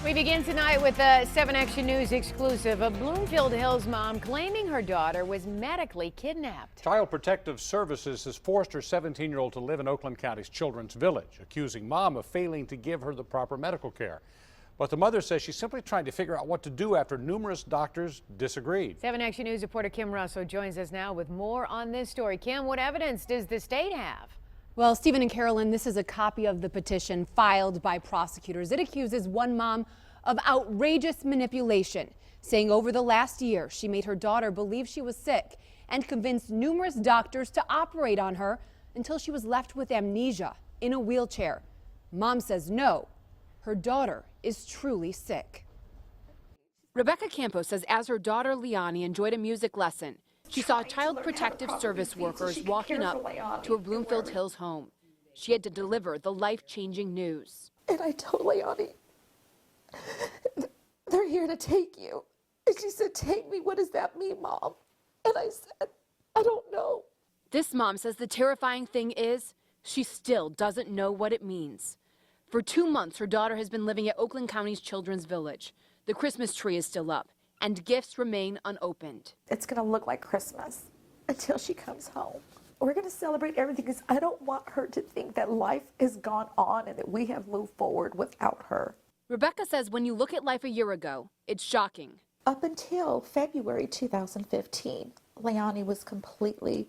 We begin tonight with a 7 Action News exclusive. A Bloomfield Hills mom claiming her daughter was medically kidnapped. Child Protective Services has forced her 17-year-old to live in Oakland County's Children's Village, accusing mom of failing to give her the proper medical care. But the mother says she's simply trying to figure out what to do after numerous doctors disagreed. 7 Action News reporter Kim Russo joins us now with more on this story. Kim, what evidence does the state have? Well, Stephen and Carolyn, this is a copy of the petition filed by prosecutors. It accuses one mom of outrageous manipulation, saying over the last year she made her daughter believe she was sick and convinced numerous doctors to operate on her until she was left with amnesia in a wheelchair. Mom says no, her daughter is truly sick. Rebecca Campos says as her daughter Leonie enjoyed a music lesson, she saw Child Protective Service workers walking up to her Bloomfield Hills home. She had to deliver the life-changing news. And I told Leonie, they're here to take you. And she said, take me, what does that mean, Mom? And I said, I don't know. This mom says the terrifying thing is she still doesn't know what it means. For 2 months, her daughter has been living at Oakland County's Children's Village. The Christmas tree is still up and gifts remain unopened. It's going to look like Christmas until she comes home. We're going to celebrate everything because I don't want her to think that life has gone on and that we have moved forward without her. Rebecca says when you look at life a year ago, it's shocking. Up until February 2015, Leonie was completely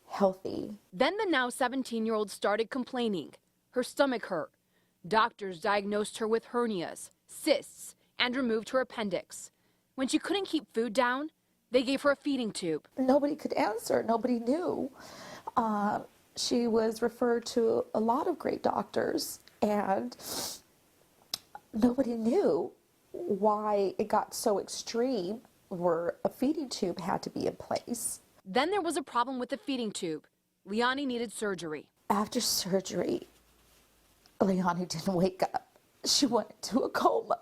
healthy. Then the now 17-year-old started complaining. Her stomach hurt. Doctors diagnosed her with hernias, cysts, and removed her appendix. When she couldn't keep food down, they gave her a feeding tube. Nobody could answer. Nobody knew. She was referred to a lot of great doctors, and nobody knew why it got so extreme where a feeding tube had to be in place. Then there was a problem with the feeding tube. Leonie needed surgery. After surgery, Leonie didn't wake up. She went into a coma.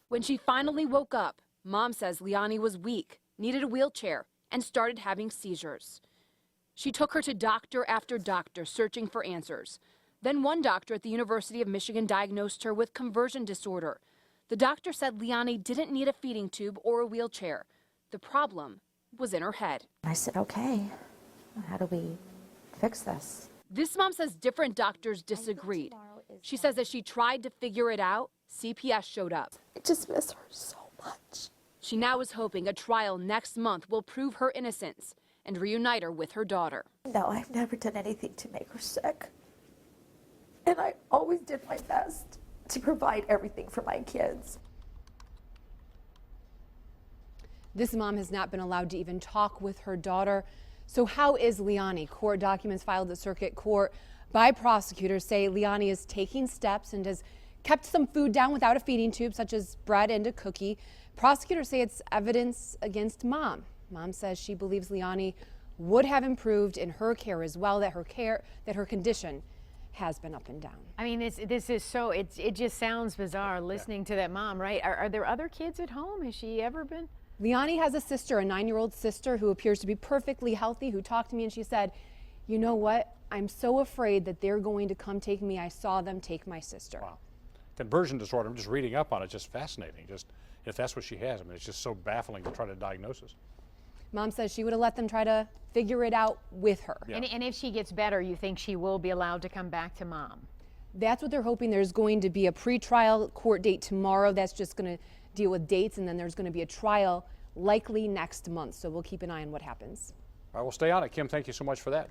When she finally woke up, Mom says Leonie was weak, needed a wheelchair, and started having seizures. She took her to doctor after doctor searching for answers. Then one doctor at the University of Michigan diagnosed her with conversion disorder. The doctor said Leonie didn't need a feeding tube or a wheelchair. The problem was in her head. I said, okay, how do we fix this? This mom says different doctors disagreed. She says as she tried to figure it out, CPS showed up. I just miss her so much. She now is hoping a trial next month will prove her innocence and reunite her with her daughter. No, I've never done anything to make her sick. And I always did my best to provide everything for my kids. This mom has not been allowed to even talk with her daughter. So how is Leonie? Court documents filed at circuit court by prosecutors say Leonie is taking steps and has kept some food down without a feeding tube, such as bread and a cookie. Prosecutors say it's evidence against Mom. Mom says she believes Leonie would have improved in her care as well, that her condition has been up and down. I mean, it just sounds bizarre listening to that mom, right? Are there other kids at home? Has she ever been? Leonie has a sister, a 9-year-old sister who appears to be perfectly healthy, who talked to me and she said, you know what? I'm so afraid that they're going to come take me. I saw them take my sister. Wow. Conversion disorder, I'm just reading up on it, just fascinating. Just if that's what she has, I mean, it's just so baffling to try to diagnose this. Mom says she would have let them try to figure it out with her. Yeah. And if she gets better, you think she will be allowed to come back to Mom? That's what they're hoping. There's going to be a pretrial court date tomorrow. That's just going to deal with dates, and then there's going to be a trial likely next month. So we'll keep an eye on what happens. I will stay on it. Kim, thank you so much for that.